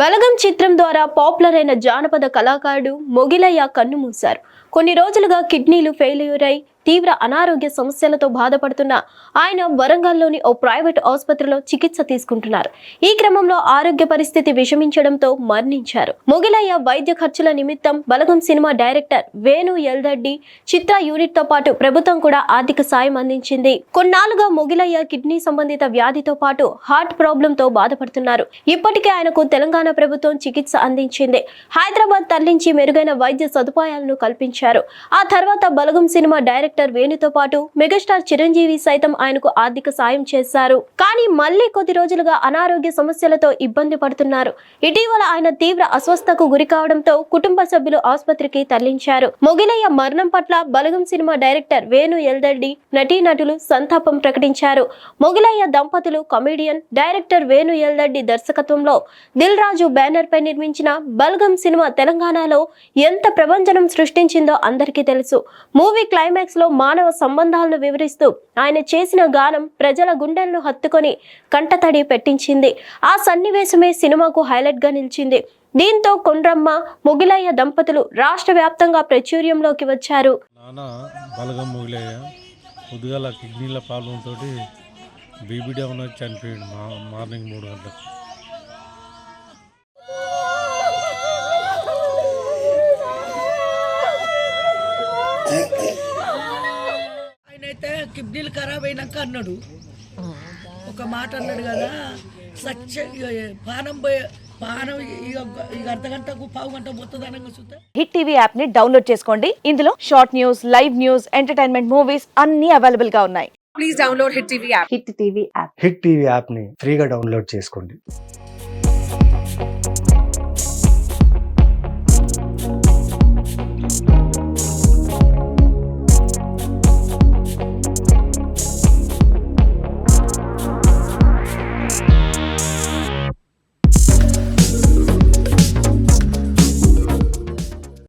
బలగం చిత్రం ద్వారా పాపులర్ అయిన జానపద కళాకారుడు మొగిలయ్య కన్నుమూశారు. కొన్ని రోజులుగా కిడ్నీలు ఫెయిల్యూర్ అయి తీవ్ర అనారోగ్య సమస్యలతో బాధపడుతున్న ఆయన వరంగల్లోని ఓ ప్రైవేట్ ఆసుపత్రిలో చికిత్స తీసుకుంటున్నారు. ఈ క్రమంలో ఆరోగ్య పరిస్థితి విషమించడంతో మరణించారు. మొగిలయ్య వైద్య ఖర్చుల నిమిత్తం బలగం సినిమా డైరెక్టర్ వేణు ఎల్దడ్డి చిత్ర యూనిట్ తో పాటు ప్రభుత్వం కూడా ఆర్థిక సాయం అందించింది. కొన్నాళ్లుగా మొగిలయ్య కిడ్నీ సంబంధిత వ్యాధితో పాటు హార్ట్ ప్రాబ్లం తో బాధపడుతున్నారు. ఇప్పటికే ఆయనకు తెలంగాణ ప్రభుత్వం చికిత్స అందించింది. హైదరాబాద్ తరలించి మెరుగైన వైద్య సదుపాయాలను కల్పించారు. ఆ తర్వాత బలగం సినిమా డైరెక్టర్ వేణుతో పాటు మెగాస్టార్ చిరంజీవి సైతం ఆయనకు ఆర్థిక సాయం చేశారు. కానీ మళ్లీ కొద్ది రోజులుగా అనారోగ్య సమస్యలతో ఇబ్బంది పడుతున్నారు. ఇటీవల ఆయన తీవ్ర అస్వస్థకు గురి కావడంతో కుటుంబ సభ్యులు ఆసుపత్రికి తరలించారు. మొగిలయ్య మరణం పట్ల బలగం సినిమా డైరెక్టర్ వేణు ఎల్దడ్డి, నటీనటులు సంతాపం ప్రకటించారు. మొగిలయ్య దంపతులు కమెడియన్ డైరెక్టర్ వేణు ఎల్దడ్డి దర్శకత్వంలో దిల్ రాజు బ్యానర్ పై నిర్మించిన బలగం సినిమా తెలంగాణలో ఎంత ప్రభంజనం సృష్టించిందో అందరికీ తెలుసు. మూవీ క్లైమాక్స్ లో మానవ సంబంధాలను వివరిస్తూ ఆయన చేసిన గానం ప్రజల గుండెలను హత్తుకొని కంటతడి పెట్టించింది. ఆ సన్నివేశమే సినిమాకు హైలైట్ గా నిలిచింది. దీంతో కొండ్రమ్మ మొగిలయ్య దంపతులు రాష్ట్ర వ్యాప్తంగా ప్రాచుర్యంలోకి వచ్చారు. బలగం మొగిలయ్య పొద్దుగాల కిడ్నీల ప్రాబ్లం తోటి బీబీడీ చనిపోయాడు మార్నింగ్ 3 గంటలకు. ఆయనైతే కిడ్నీలు ఖరాబ్ అయినాక అన్నాడు, ఒక మాట అన్నాడు కదా, పానం ఇక అర్ధగంటకు పావు గంట పోతుంది అనగా చూస్తే. హిట్ టీవీ యాప్ ని డౌన్లోడ్ చేసుకోండి. ఇందులో short news, live news, entertainment movies అన్ని అవైలబుల్ గా ఉన్నాయి. Please download hit TV app. Hit TV app ని ఫ్రీగా డౌన్లోడ్ చేసుకోండి.